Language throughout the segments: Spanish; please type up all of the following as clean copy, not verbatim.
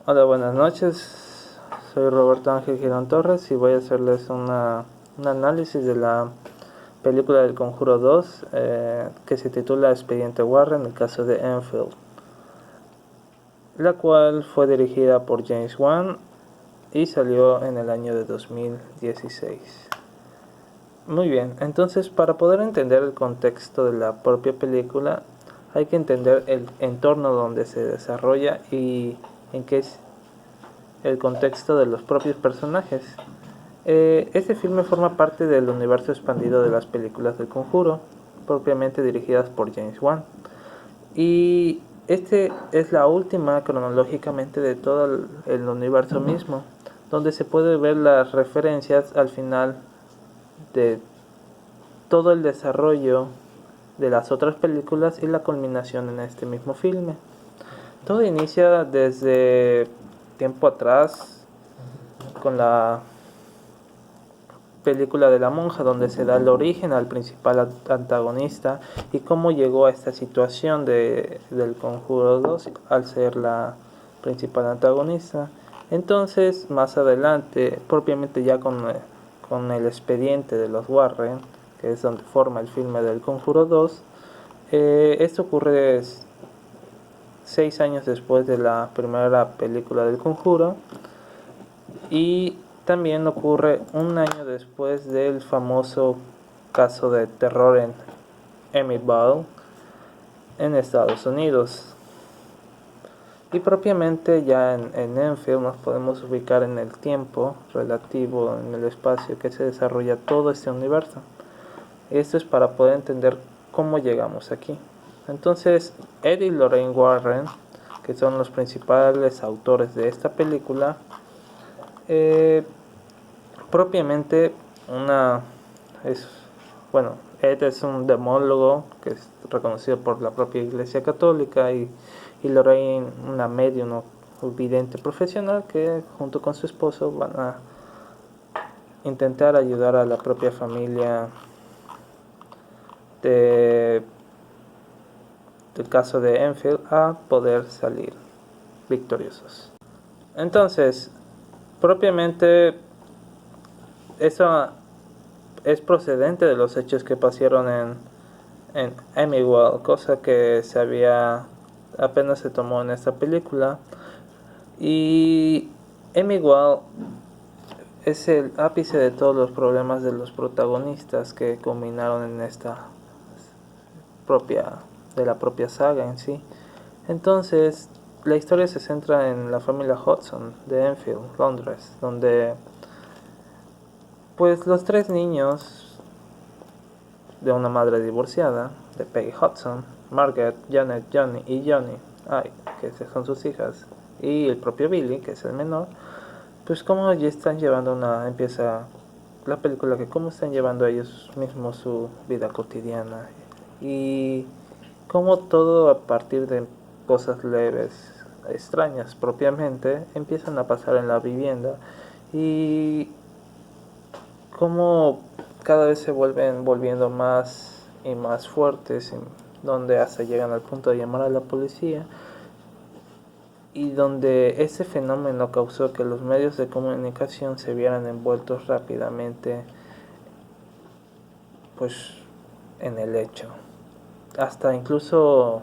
Hola, buenas noches. Soy Roberto Ángel Girón Torres y voy a hacerles un análisis de la película del Conjuro 2 que se titula Expediente Warren, el caso de Enfield, la cual fue dirigida por James Wan y salió en el año de 2016. Muy bien, entonces para poder entender el contexto de la propia película hay que entender el entorno donde se desarrolla y en qué es el contexto de los propios personajes. Este filme forma parte del universo expandido de las películas del Conjuro, propiamente dirigidas por James Wan. Y este es la última cronológicamente de todo el universo mismo, donde se puede ver las referencias al final de todo el desarrollo de las otras películas y la culminación en este mismo filme. Todo inicia desde tiempo atrás con la película de la monja, donde se da el origen al principal antagonista y cómo llegó a esta situación del Conjuro 2 al ser la principal antagonista. Entonces, más adelante, propiamente ya con el expediente de los Warren, que es donde forma el filme del Conjuro 2, esto ocurre 6 años después de la primera película del Conjuro y también ocurre un año después del famoso caso de terror en Amityville en Estados Unidos. Y propiamente ya en Enfield nos podemos ubicar en el tiempo relativo, en el espacio que se desarrolla todo este universo. Esto es para poder entender cómo llegamos aquí. Entonces, Ed y Lorraine Warren, que son los principales autores de esta película, eh, propiamente una es bueno, Ed es un demólogo que es reconocido por la propia Iglesia Católica y Lorraine una medium o vidente profesional que junto con su esposo van a intentar ayudar a la propia familia de, del caso de Enfield a poder salir victoriosos. Entonces, propiamente eso es procedente de los hechos que pasaron en Amityville, cosa que se había apenas se tomó en esta película. Y Amityville es el ápice de todos los problemas de los protagonistas que culminaron en esta propia de la propia saga en sí. Entonces, la historia se centra en la familia Hudson de Enfield, Londres, donde pues los tres niños de una madre divorciada, de Peggy Hudson, Margaret, Janet, Johnny y Johnny, que son sus hijas, y el propio Billy, que es el menor, pues cómo ya están llevando empieza la película que cómo están llevando ellos mismos su vida cotidiana y cómo todo a partir de cosas leves, extrañas propiamente, empiezan a pasar en la vivienda y cómo cada vez se vuelven volviendo más y más fuertes, donde hasta llegan al punto de llamar a la policía y donde ese fenómeno causó que los medios de comunicación se vieran envueltos rápidamente pues en el hecho, hasta incluso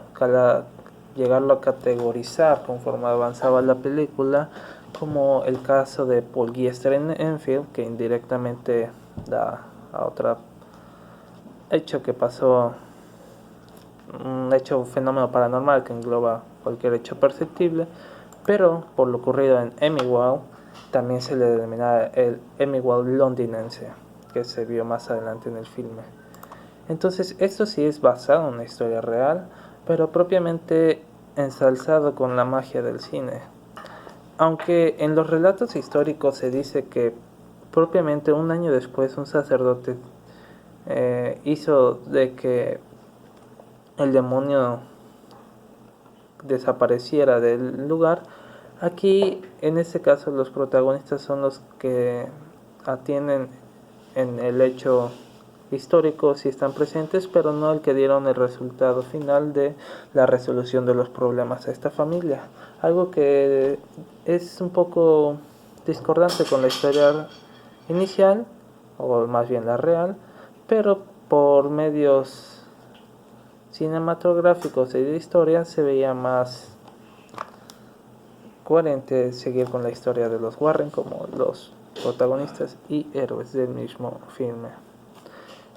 llegarlo a categorizar conforme avanzaba la película, como el caso de Paul Giester en Enfield, que indirectamente da a otro hecho que pasó, un hecho, un fenómeno paranormal que engloba cualquier hecho perceptible, pero por lo ocurrido en Amityville también se le denomina el Amityville londinense, que se vio más adelante en el filme. Entonces, esto sí es basado en una historia real, pero propiamente ensalzado con la magia del cine. Aunque en los relatos históricos se dice que propiamente un año después un sacerdote hizo de que el demonio desapareciera del lugar, aquí en este caso los protagonistas son los que atienden en el hecho histórico si están presentes, pero no el que dieron el resultado final de la resolución de los problemas a esta familia. Algo que es un poco discordante con la historia inicial, o más bien la real, pero por medios cinematográficos y de historia se veía más coherente seguir con la historia de los Warren como los protagonistas y héroes del mismo filme.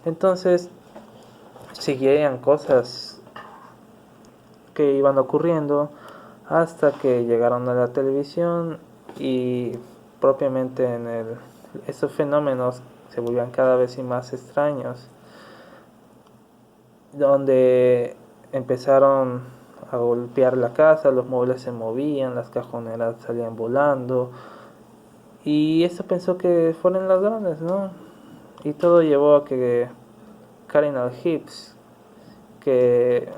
Entonces seguían cosas que iban ocurriendo hasta que llegaron a la televisión y propiamente estos fenómenos se volvían cada vez más extraños, donde empezaron a golpear la casa, los muebles se movían, las cajoneras salían volando, y esto pensó que fueron ladrones, ¿no? Y todo llevó a que Cardinal Hibbs, que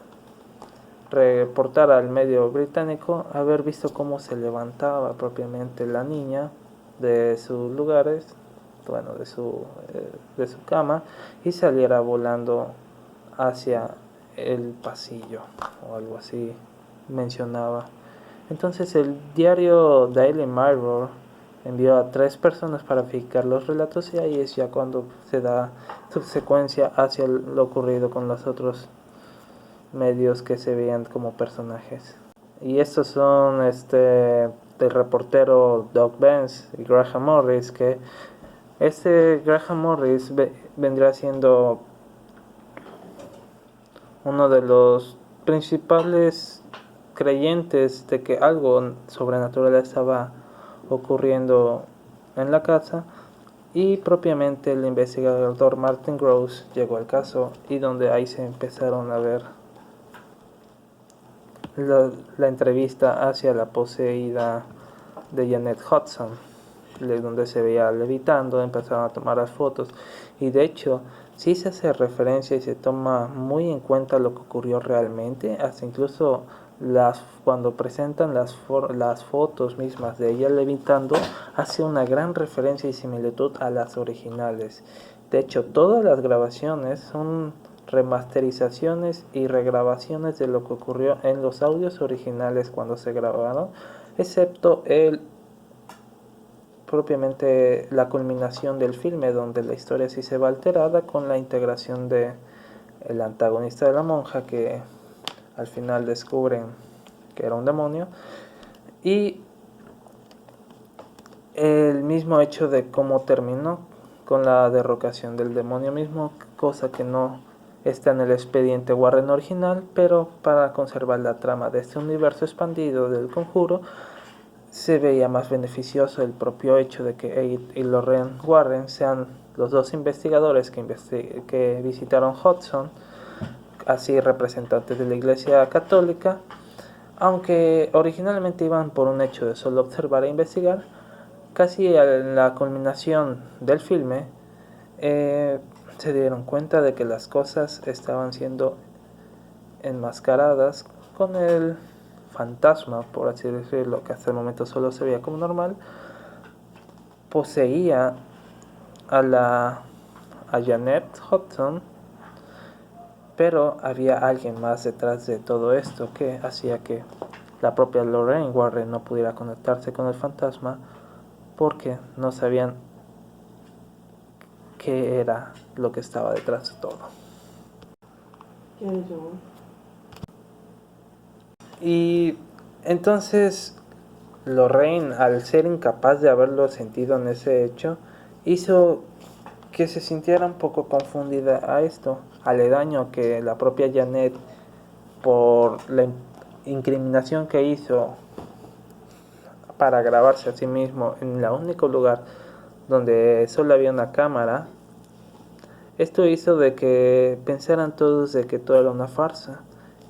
reportara al medio británico haber visto cómo se levantaba propiamente la niña de sus lugares, bueno, de su cama, y saliera volando hacia el pasillo o algo así mencionaba. Entonces el diario Daily Mirror envió a 3 personas para verificar los relatos, y ahí es ya cuando se da subsecuencia hacia lo ocurrido con los otros medios que se veían como personajes. Y estos son del reportero Doug Benz y Graham Morris, que Graham Morris vendrá siendo uno de los principales creyentes de que algo sobrenatural estaba ocurriendo en la casa, y propiamente el investigador Martin Gross llegó al caso, y donde ahí se empezaron a ver la entrevista hacia la poseída de Janet Hudson, donde se veía levitando, empezaron a tomar las fotos, y de hecho sí se hace referencia y se toma muy en cuenta lo que ocurrió realmente, hasta incluso cuando presentan las fotos mismas de ella levitando, hace una gran referencia y similitud a las originales. De hecho, todas las grabaciones son remasterizaciones y regrabaciones de lo que ocurrió en los audios originales cuando se grabaron, excepto propiamente la culminación del filme, donde la historia sí se va alterada con la integración de el antagonista de la monja, que al final descubren que era un demonio, y el mismo hecho de cómo terminó con la derrocación del demonio mismo, cosa que no está en el expediente Warren original, pero para conservar la trama de este universo expandido del conjuro, se veía más beneficioso el propio hecho de que Ed y Lorraine Warren sean los dos investigadores que visitaron Hudson, así representantes de la Iglesia Católica, aunque originalmente iban por un hecho de solo observar e investigar. Casi en la culminación del filme se dieron cuenta de que las cosas estaban siendo enmascaradas con el fantasma, por así decirlo, que hasta el momento solo se veía como normal. Poseía a Janet Hudson, pero había alguien más detrás de todo esto que hacía que la propia Lorraine Warren no pudiera conectarse con el fantasma, porque no sabían qué era lo que estaba detrás de todo. ¿Quién es yo? Y entonces Lorraine, al ser incapaz de haberlo sentido en ese hecho, hizo que se sintiera un poco confundida a esto, aledaño que la propia Janet, por la incriminación que hizo para grabarse a sí mismo en el único lugar donde solo había una cámara. Esto hizo de que pensaran todos de que todo era una farsa,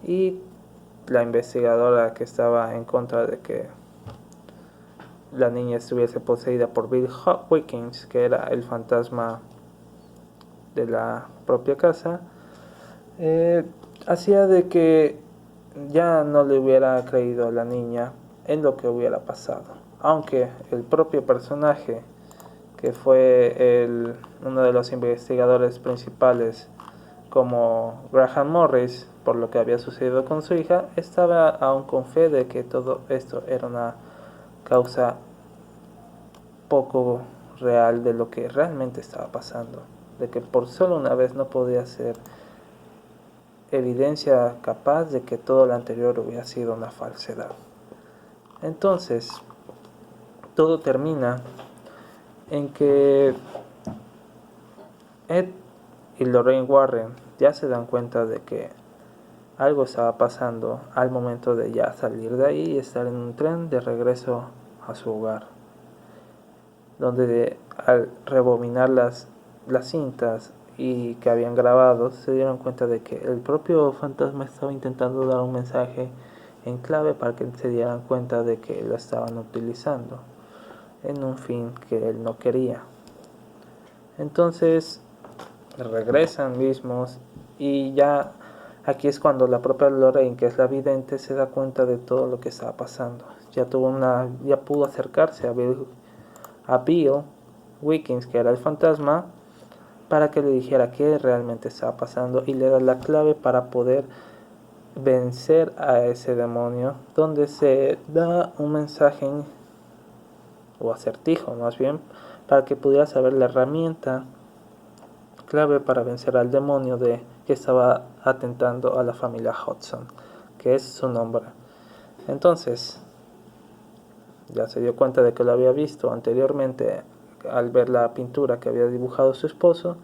y la investigadora que estaba en contra de que la niña estuviese poseída por Bill Wilkins, que era el fantasma de la propia casa, hacía de que ya no le hubiera creído a la niña en lo que hubiera pasado, aunque el propio personaje, que fue uno de los investigadores principales, como Graham Morris, por lo que había sucedido con su hija, estaba aún con fe de que todo esto era una causa poco real de lo que realmente estaba pasando, de que por solo una vez no podía ser evidencia capaz de que todo lo anterior hubiera sido una falsedad. Entonces, todo termina en que Ed y Lorraine Warren ya se dan cuenta de que algo estaba pasando al momento de ya salir de ahí y estar en un tren de regreso a su hogar, donde al rebobinar las cintas y que habían grabado, se dieron cuenta de que el propio fantasma estaba intentando dar un mensaje en clave para que se dieran cuenta de que lo estaban utilizando en un fin que él no quería. Entonces regresan mismos y ya aquí es cuando la propia Lorraine, que es la vidente, se da cuenta de todo lo que estaba pasando. Ya pudo acercarse a Bill Wilkins, que era el fantasma, para que le dijera qué realmente estaba pasando y le da la clave para poder vencer a ese demonio, donde se da un mensaje o acertijo más bien, para que pudiera saber la herramienta clave para vencer al demonio que estaba atentando a la familia Hudson, que es su nombre. Entonces, ya se dio cuenta de que lo había visto anteriormente al ver la pintura que había dibujado su esposo,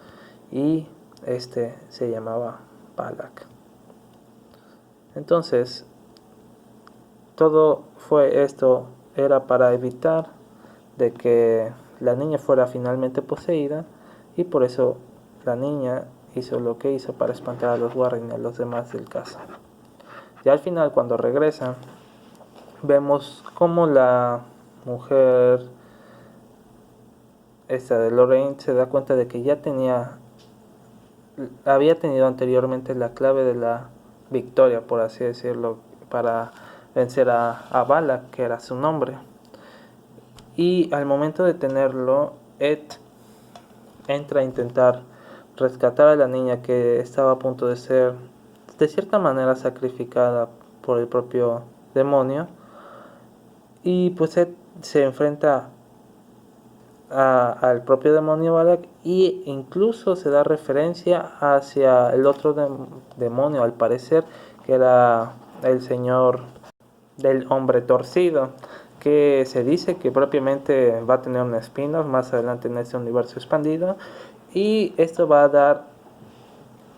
y este se llamaba Balak. Entonces, todo esto era para evitar de que la niña fuera finalmente poseída, y por eso la niña hizo lo que hizo para espantar a los Warren y a los demás del caso. Ya al final, cuando regresan, vemos cómo la mujer esta de Lorraine se da cuenta de que ya había tenido anteriormente la clave de la victoria, por así decirlo, para vencer a Balak, que era su nombre. Y al momento de tenerlo, Ed entra a intentar rescatar a la niña que estaba a punto de ser de cierta manera sacrificada por el propio demonio, y pues Ed se enfrenta al propio demonio Balak, e incluso se da referencia hacia el otro demonio, al parecer, que era el señor del hombre torcido, que se dice que propiamente va a tener un spin-off más adelante en este universo expandido, y esto va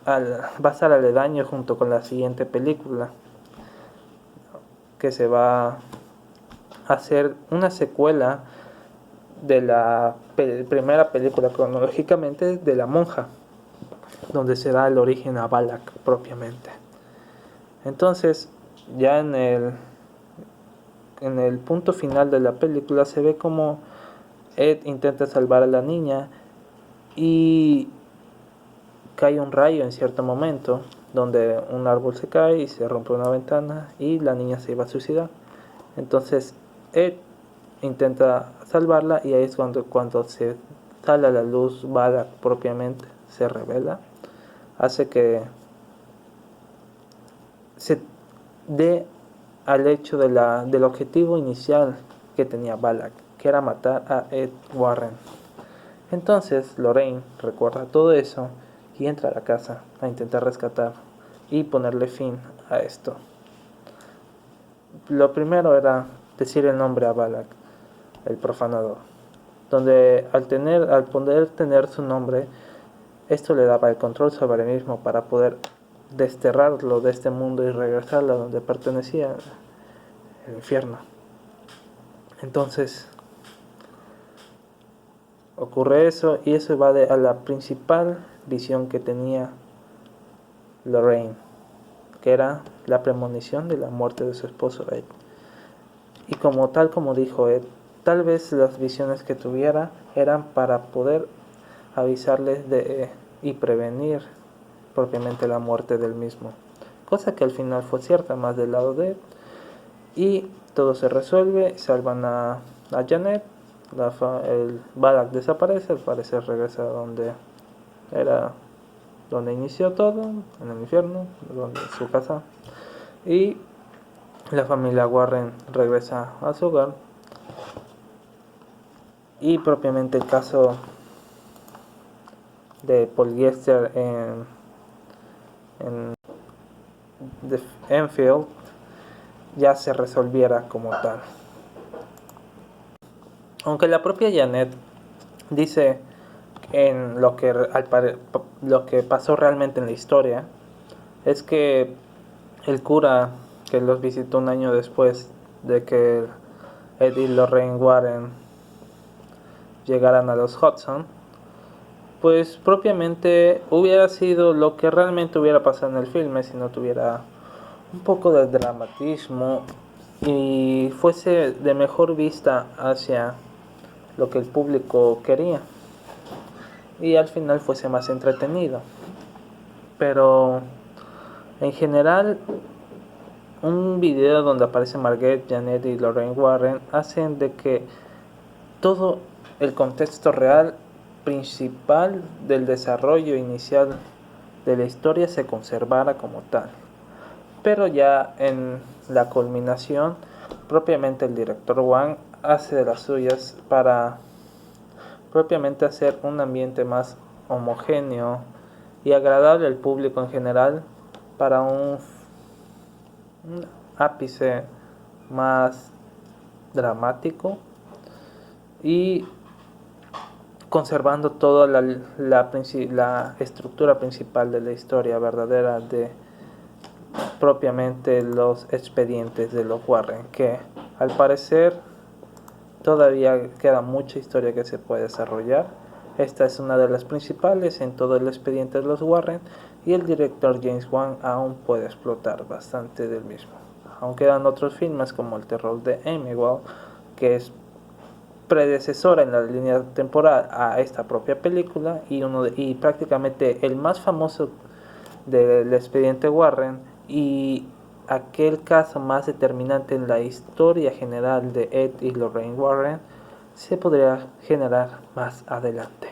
a estar aledaño junto con la siguiente película, que se va a hacer una secuela de la primera película cronológicamente, de la monja, donde se da el origen a Balak propiamente. Entonces, ya en el punto final de la película se ve como Ed intenta salvar a la niña y cae un rayo en cierto momento, donde un árbol se cae y se rompe una ventana y la niña se iba a suicidar. Entonces Ed intenta salvarla, y ahí es cuando se sale a la luz Balak propiamente, se revela, hace que se dé al hecho del objetivo inicial que tenía Balak, que era matar a Ed Warren. Entonces Lorraine recuerda todo eso y entra a la casa a intentar rescatar y ponerle fin a esto. Lo primero era decir el nombre a Balak, el profanador, donde al poder tener su nombre, esto le daba el control sobre él mismo para poder desterrarlo de este mundo y regresarlo a donde pertenecía, el infierno. Entonces ocurre eso, y eso va a la principal visión que tenía Lorraine, que era la premonición de la muerte de su esposo Ed. Y como dijo Ed, tal vez las visiones que tuviera eran para poder avisarles y prevenir propiamente la muerte del mismo, cosa que al final fue cierta, más del lado de Ed. Y todo se resuelve, salvan a Janet, el Balak desaparece, al parecer regresa a donde inició todo, en el infierno, donde su casa, y la familia Warren regresa a su hogar, y propiamente el caso de Polyester en The Enfield ya se resolviera como tal. Aunque la propia Janet dice en lo que pasó realmente en la historia es que el cura que los visitó un año después de que Ed y Lorraine Warren llegaran a los Hudson, pues propiamente hubiera sido lo que realmente hubiera pasado en el filme si no tuviera un poco de dramatismo y fuese de mejor vista hacia lo que el público quería y al final fuese más entretenido. Pero en general, un video donde aparece Margaret, Janet y Lorraine Warren hacen de que todo el contexto real principal del desarrollo inicial de la historia se conservara como tal. Pero ya en la culminación, propiamente el director Wang hace de las suyas para propiamente hacer un ambiente más homogéneo y agradable al público en general para un ápice más dramático y conservando toda la estructura principal de la historia verdadera de propiamente los expedientes de los Warren, que al parecer todavía queda mucha historia que se puede desarrollar. Esta es una de las principales en todo el expediente de los Warren y el director James Wan aún puede explotar bastante del mismo. Aún quedan otros filmes como El terror de Amityville, que es predecesora en la línea temporal a esta propia película y prácticamente el más famoso del expediente Warren y aquel caso más determinante en la historia general de Ed y Lorraine Warren se podría generar más adelante.